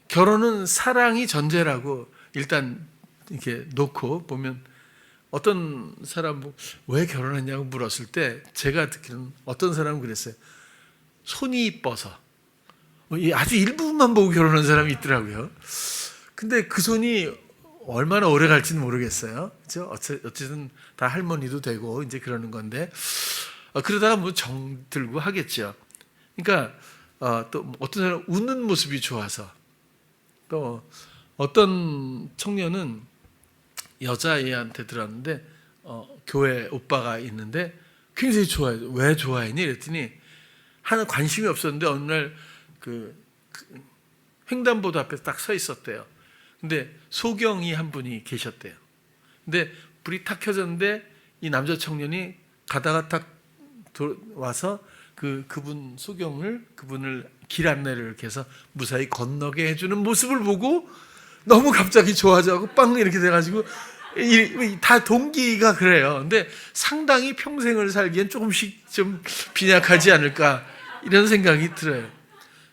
S1: 결혼은 사랑이 전제라고 일단 이렇게 놓고 보면 어떤 사람 왜 결혼했냐고 물었을 때 제가 듣기로는 어떤 사람은 그랬어요. 손이 이뻐서. 아주 일부분만 보고 결혼한 사람이 있더라고요. 근데 그 손이 얼마나 오래 갈지는 모르겠어요. 그렇죠? 어쨌든 다 할머니도 되고 이제 그러는 건데 그러다가 뭐 정 들고 하겠죠. 그러니까 또 어떤 사람 웃는 모습이 좋아서 또 어떤 청년은 여자애한테 들었는데 교회 오빠가 있는데 굉장히 좋아해요. 왜 좋아했니? 그랬더니 하나 관심이 없었는데 어느 날 그 횡단보도 앞에 딱 서 있었대요. 근데 소경이 한 분이 계셨대요. 근데 불이 탁 켜졌는데 이 남자 청년이 가다가 딱 와서 그분을 길 안내를 이렇게 해서 무사히 건너게 해주는 모습을 보고 너무 갑자기 좋아져고 빵 이렇게 돼가지고 다 동기가 그래요. 근데 상당히 평생을 살기엔 조금씩 좀 빈약하지 않을까 이런 생각이 들어요.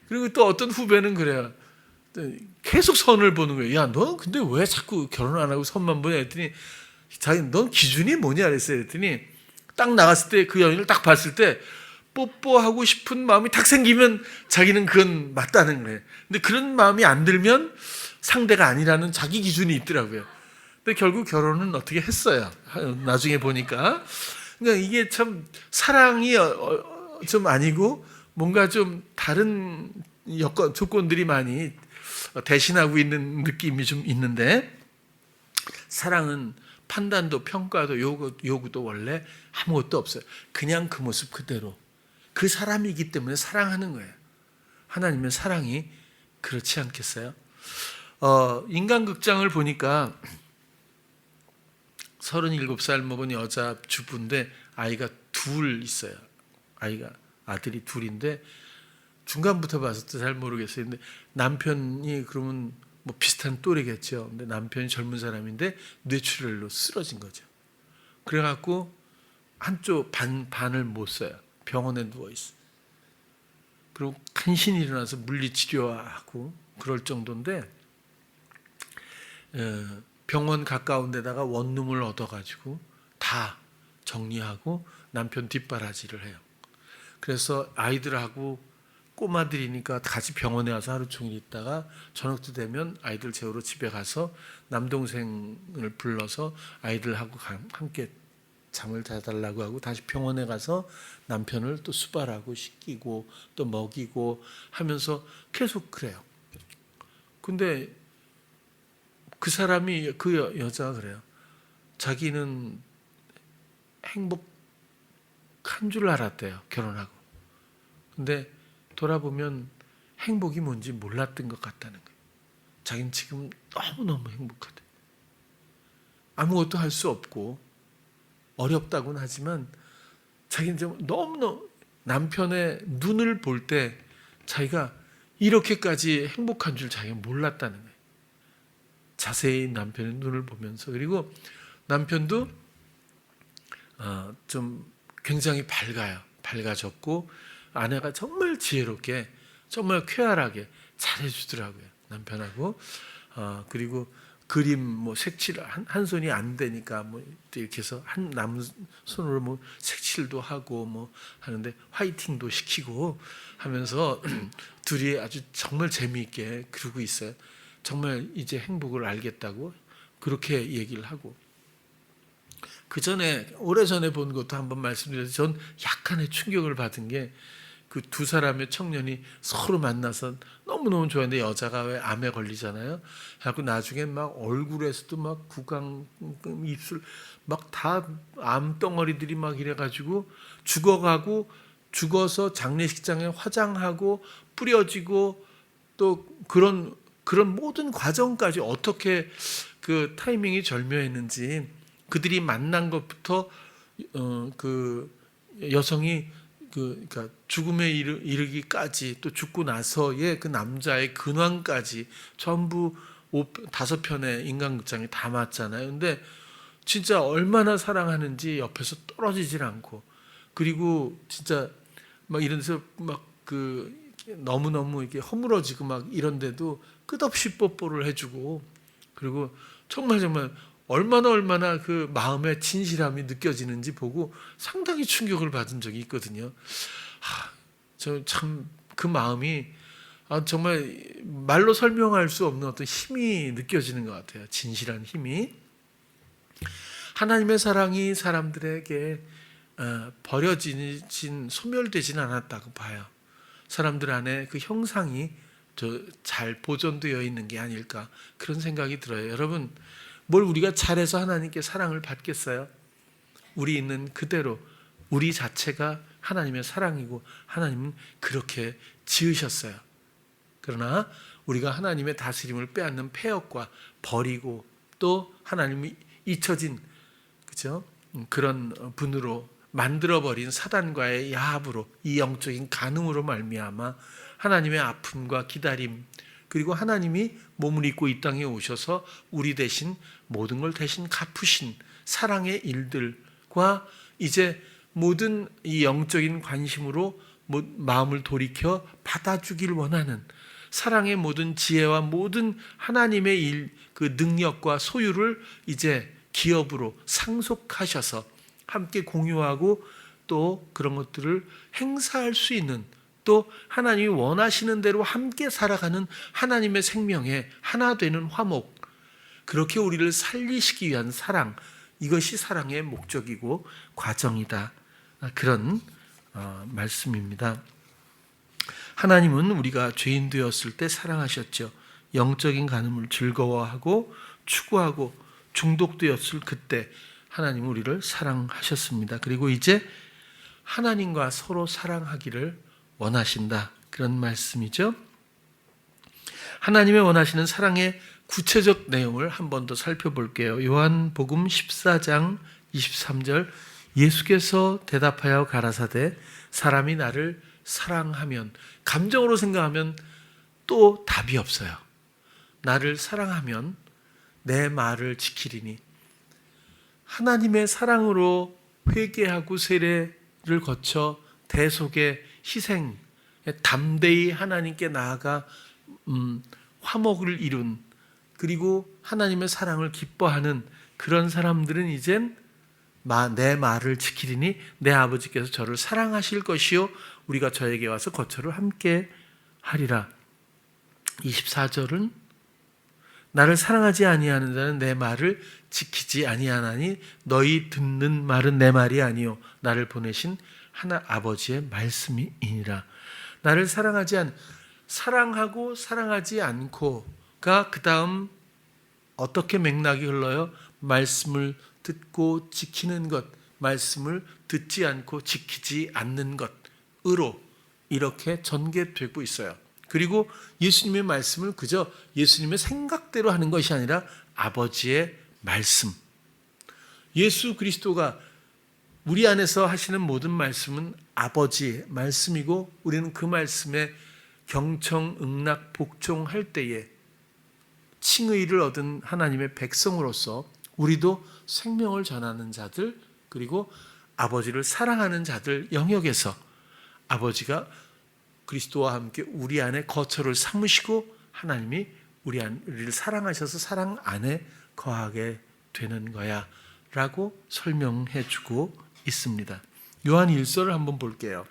S1: 그리고 또 어떤 후배는 그래요. 계속 선을 보는 거예요. 야, 너 근데 왜 자꾸 결혼 안 하고 선만 보냐 했더니 자기 넌 기준이 뭐냐 그랬어요. 했더니 딱 나갔을 때 그 연인을 딱 봤을 때 뽀뽀하고 싶은 마음이 탁 생기면 자기는 그건 맞다는 거예요. 근데 그런 마음이 안 들면 상대가 아니라는 자기 기준이 있더라고요. 근데 결국 결혼은 어떻게 했어요. 나중에 보니까. 그러니까 이게 참 사랑이 좀 아니고 뭔가 좀 다른 조건들이 많이 대신하고 있는 느낌이 좀 있는데 사랑은 판단도 평가도 요구도 원래 아무것도 없어요. 그냥 그 모습 그대로 그 사람이기 때문에 사랑하는 거예요. 하나님의 사랑이 그렇지 않겠어요? 인간극장을 보니까 37살 먹은 여자 주부인데 아이가 둘 있어요. 아들이 둘인데 중간부터 봤을 때 잘 모르겠어요. 근데 남편이 그러면 뭐 비슷한 또래겠죠. 근데 남편이 젊은 사람인데 뇌출혈로 쓰러진 거죠. 그래갖고 한쪽 반을 못 써요. 병원에 누워 있어. 그리고 간신히 일어나서 물리치료하고 그럴 정도인데 병원 가까운 데다가 원룸을 얻어가지고 다 정리하고 남편 뒷바라지를 해요. 그래서 아이들하고 꼬마들이니까 같이 병원에 와서 하루 종일 있다가 저녁 때 되면 아이들 재우러 집에 가서 남동생을 불러서 아이들하고 함께 잠을 자달라고 하고 다시 병원에 가서 남편을 또 수발하고 씻기고 또 먹이고 하면서 계속 그래요. 근데 그 사람이 그 여자가 그래요. 자기는 행복한 줄 알았대요. 결혼하고. 근데 돌아보면 행복이 뭔지 몰랐던 것 같다는 거예요. 자기는 지금 너무너무 행복하대. 아무것도 할 수 없고 어렵다고는 하지만 자기는 좀 너무너무 남편의 눈을 볼 때 자기가 이렇게까지 행복한 줄 자기가 몰랐다는 거예요. 자세히 남편의 눈을 보면서. 그리고 남편도 좀 굉장히 밝아졌고 아내가 정말 지혜롭게 정말 쾌활하게 잘해주더라고요. 남편하고. 그리고 그림 뭐 색칠 한 손이 안 되니까 뭐 이렇게 해서 한 남 손으로 뭐 색칠도 하고 뭐 하는데 화이팅도 시키고 하면서 둘이 아주 정말 재미있게 그러고 있어요. 정말 이제 행복을 알겠다고 그렇게 얘기를 하고. 그 전에 오래전에 본 것도 한번 말씀드려서 전 약간의 충격을 받은 게 그 두 사람의 청년이 서로 만나서 너무너무 좋아했는데 여자가 왜 암에 걸리잖아요. 하고 나중에 막 얼굴에서도 막 구강, 입술 막 다 암덩어리들이 막 이래가지고 죽어서 장례식장에 화장하고 뿌려지고 또 그런 모든 과정까지 어떻게 그 타이밍이 절묘했는지 그들이 만난 것부터 그 여성이 그러니까 죽음에 이르기까지 또 죽고 나서의 그 남자의 근황까지 전부 5편의 인간극장에 담았잖아요. 근데 진짜 얼마나 사랑하는지 옆에서 떨어지질 않고 그리고 진짜 막 이런 데서 막 그 너무너무 이게 허물어지고 막 이런데도 끝없이 뽀뽀를 해주고 그리고 정말 얼마나 그 마음의 진실함이 느껴지는지 보고 상당히 충격을 받은 적이 있거든요. 저 참 그 마음이 정말 말로 설명할 수 없는 어떤 힘이 느껴지는 것 같아요. 진실한 힘이. 하나님의 사랑이 사람들에게 버려진 소멸되지는 않았다고 봐요. 사람들 안에 그 형상이 잘 보존되어 있는 게 아닐까 그런 생각이 들어요. 여러분 뭘 우리가 잘해서 하나님께 사랑을 받겠어요? 우리 있는 그대로 우리 자체가 하나님의 사랑이고 하나님은 그렇게 지으셨어요. 그러나 우리가 하나님의 다스림을 빼앗는 패역과 버리고 또 하나님이 잊혀진 그죠? 그런 분으로 만들어버린 사단과의 야합으로 이 영적인 간음으로 말미암아 하나님의 아픔과 기다림 그리고 하나님이 몸을 입고 이 땅에 오셔서 우리 대신 모든 걸 대신 갚으신 사랑의 일들과 이제 모든 이 영적인 관심으로 마음을 돌이켜 받아주길 원하는 사랑의 모든 지혜와 모든 하나님의 일, 그 능력과 소유를 이제 기업으로 상속하셔서 함께 공유하고 또 그런 것들을 행사할 수 있는 또 하나님이 원하시는 대로 함께 살아가는 하나님의 생명에 하나 되는 화목 그렇게 우리를 살리시기 위한 사랑 이것이 사랑의 목적이고 과정이다. 그런 말씀입니다. 하나님은 우리가 죄인 되었을 때 사랑하셨죠. 영적인 간음을 즐거워하고 추구하고 중독되었을 그때 하나님은 우리를 사랑하셨습니다. 그리고 이제 하나님과 서로 사랑하기를 원하신다. 그런 말씀이죠. 하나님의 원하시는 사랑의 구체적 내용을 한 번 더 살펴볼게요. 요한복음 14장 23절 예수께서 대답하여 가라사대 사람이 나를 사랑하면 감정으로 생각하면 또 답이 없어요. 나를 사랑하면 내 말을 지키리니 하나님의 사랑으로 회개하고 세례를 거쳐 대속의 희생 담대히 하나님께 나아가 화목을 이룬 그리고 하나님의 사랑을 기뻐하는 그런 사람들은 이젠 내 말을 지키리니 내 아버지께서 저를 사랑하실 것이요 우리가 저에게 와서 거처를 함께 하리라. 24절은 나를 사랑하지 아니하는 자는 내 말을 지키지 아니하나니 너희 듣는 말은 내 말이 아니요 나를 보내신 하나 아버지의 말씀이니라. 나를 사랑하고 사랑하지 않고가 그 다음 어떻게 맥락이 흘러요? 말씀을 듣고 지키는 것, 말씀을 듣지 않고 지키지 않는 것으로 이렇게 전개되고 있어요. 그리고 예수님의 말씀을 그저 예수님의 생각대로 하는 것이 아니라 아버지의 말씀. 예수 그리스도가 우리 안에서 하시는 모든 말씀은 아버지의 말씀이고 우리는 그 말씀에 경청응낙 복종할 때에 칭의를 얻은 하나님의 백성으로서 우리도 생명을 전하는 자들 그리고 아버지를 사랑하는 자들 영역에서 아버지가 그리스도와 함께 우리 안에 거처를 삼으시고 하나님이 우리를 사랑하셔서 사랑 안에 거하게 되는 거야 라고 설명해 주고 있습니다. 요한 1서를 한번 볼게요.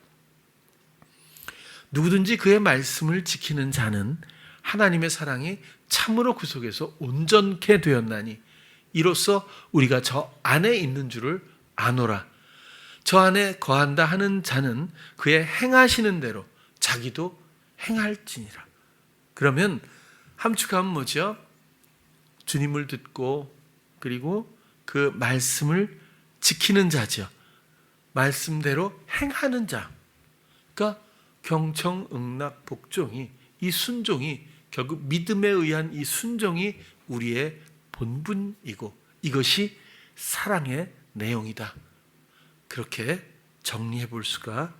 S1: 누구든지 그의 말씀을 지키는 자는 하나님의 사랑이 참으로 그 속에서 온전케 되었나니 이로써 우리가 저 안에 있는 줄을 아노라. 저 안에 거한다 하는 자는 그의 행하시는 대로 자기도 행할지니라. 그러면 함축하면 뭐죠? 주님을 듣고 그리고 그 말씀을 지키는 자죠. 말씀대로 행하는 자. 그러니까 경청응납 복종이, 이 순종이 결국 믿음에 의한 이 순종이 우리의 본분이고 이것이 사랑의 내용이다. 그렇게 정리해 볼 수가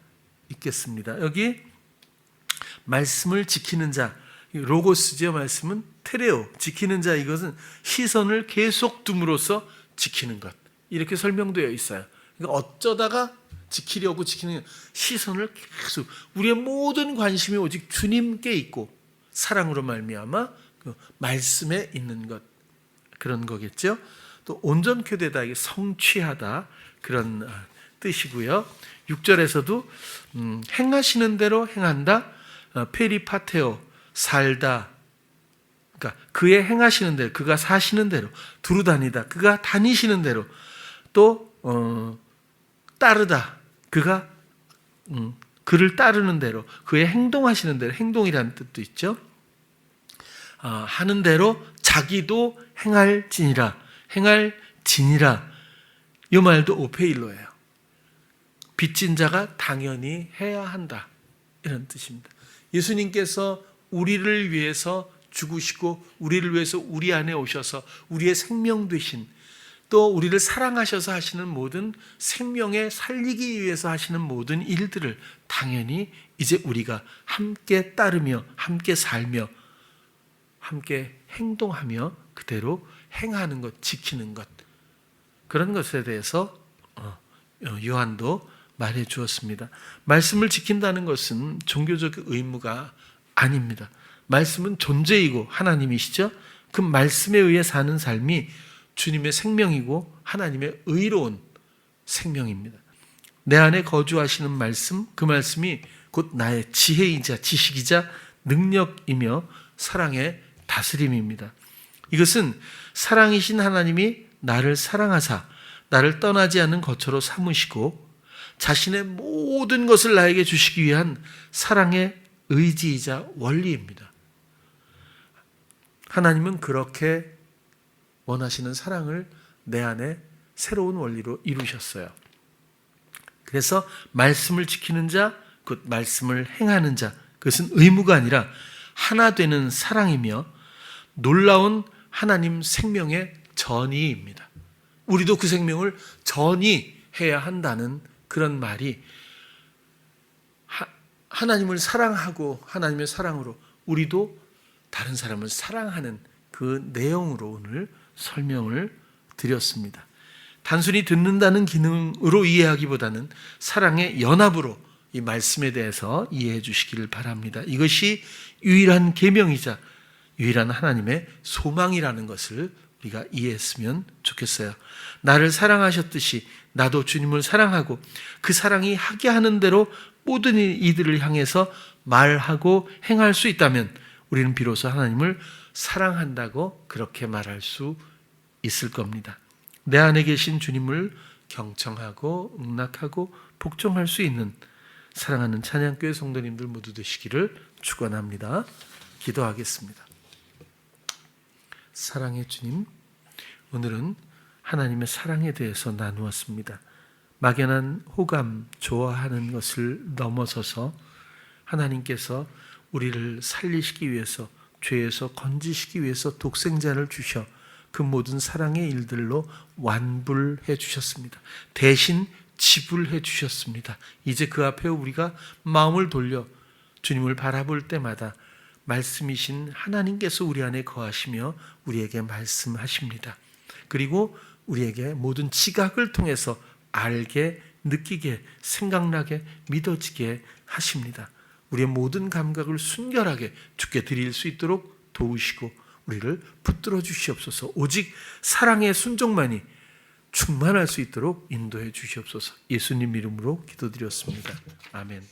S1: 있겠습니다. 여기 말씀을 지키는 자, 로고스죠. 말씀은 테레오, 지키는 자, 이것은 시선을 계속 둠으로써 지키는 것, 이렇게 설명되어 있어요. 그러니까 어쩌다가 지키려고 지키는, 시선을 계속, 우리의 모든 관심이 오직 주님께 있고 사랑으로 말미암아 그 말씀에 있는 것, 그런 거겠죠. 또 온전케 되다, 이게 성취하다, 그런 뜻이고요. 6절에서도 행하시는 대로 행한다, 페리파테오, 살다, 그러니까 그의 행하시는 대로, 그가 사시는 대로, 두루 다니다, 그가 다니시는 대로, 또 따르다, 그가 그를 따르는 대로, 그의 행동하시는 대로, 행동이라는 뜻도 있죠. 하는 대로 자기도 행할지니라, 행할지니라. 이 말도 오페일로예요. 빚진 자가 당연히 해야 한다, 이런 뜻입니다. 예수님께서 우리를 위해서 죽으시고 우리를 위해서 우리 안에 오셔서 우리의 생명 되신, 또 우리를 사랑하셔서 하시는 모든, 생명에 살리기 위해서 하시는 모든 일들을 당연히 이제 우리가 함께 따르며 함께 살며 함께 행동하며 그대로 행하는 것, 지키는 것, 그런 것에 대해서 요한도 말해 주었습니다. 말씀을 지킨다는 것은 종교적 의무가 아닙니다. 말씀은 존재이고 하나님이시죠. 그 말씀에 의해 사는 삶이 주님의 생명이고 하나님의 의로운 생명입니다. 내 안에 거주하시는 말씀, 그 말씀이 곧 나의 지혜이자 지식이자 능력이며 사랑의 다스림입니다. 이것은 사랑이신 하나님이 나를 사랑하사 나를 떠나지 않는 거처로 삼으시고 자신의 모든 것을 나에게 주시기 위한 사랑의 의지이자 원리입니다. 하나님은 그렇게 원하시는 사랑을 내 안에 새로운 원리로 이루셨어요. 그래서 말씀을 지키는 자, 곧 말씀을 행하는 자, 그것은 의무가 아니라 하나 되는 사랑이며 놀라운 하나님 생명의 전이입니다. 우리도 그 생명을 전이해야 한다는 그런 말이, 하나님을 사랑하고 하나님의 사랑으로 우리도 다른 사람을 사랑하는 그 내용으로 오늘 설명을 드렸습니다. 단순히 듣는다는 기능으로 이해하기보다는 사랑의 연합으로 이 말씀에 대해서 이해해 주시기를 바랍니다. 이것이 유일한 계명이자 유일한 하나님의 소망이라는 것을 우리가 이해했으면 좋겠어요. 나를 사랑하셨듯이 나도 주님을 사랑하고 그 사랑이 하게 하는 대로 모든 이들을 향해서 말하고 행할 수 있다면 우리는 비로소 하나님을 사랑한다고 그렇게 말할 수 있을 겁니다. 내 안에 계신 주님을 경청하고 응낙하고 복종할 수 있는 사랑하는 찬양교회 성도님들 모두 되시기를 축원합니다. 기도하겠습니다. 사랑의 주님, 오늘은 하나님의 사랑에 대해서 나누었습니다. 막연한 호감, 좋아하는 것을 넘어서서 하나님께서 우리를 살리시기 위해서, 죄에서 건지시기 위해서 독생자를 주셔 그 모든 사랑의 일들로 완불해 주셨습니다. 대신 지불해 주셨습니다. 이제 그 앞에 우리가 마음을 돌려 주님을 바라볼 때마다 말씀이신 하나님께서 우리 안에 거하시며 우리에게 말씀하십니다. 그리고 우리에게 모든 지각을 통해서 알게, 느끼게, 생각나게, 믿어지게 하십니다. 우리의 모든 감각을 순결하게 주께 드릴 수 있도록 도우시고 우리를 붙들어 주시옵소서. 오직 사랑의 순종만이 충만할 수 있도록 인도해 주시옵소서. 예수님 이름으로 기도드렸습니다. 아멘.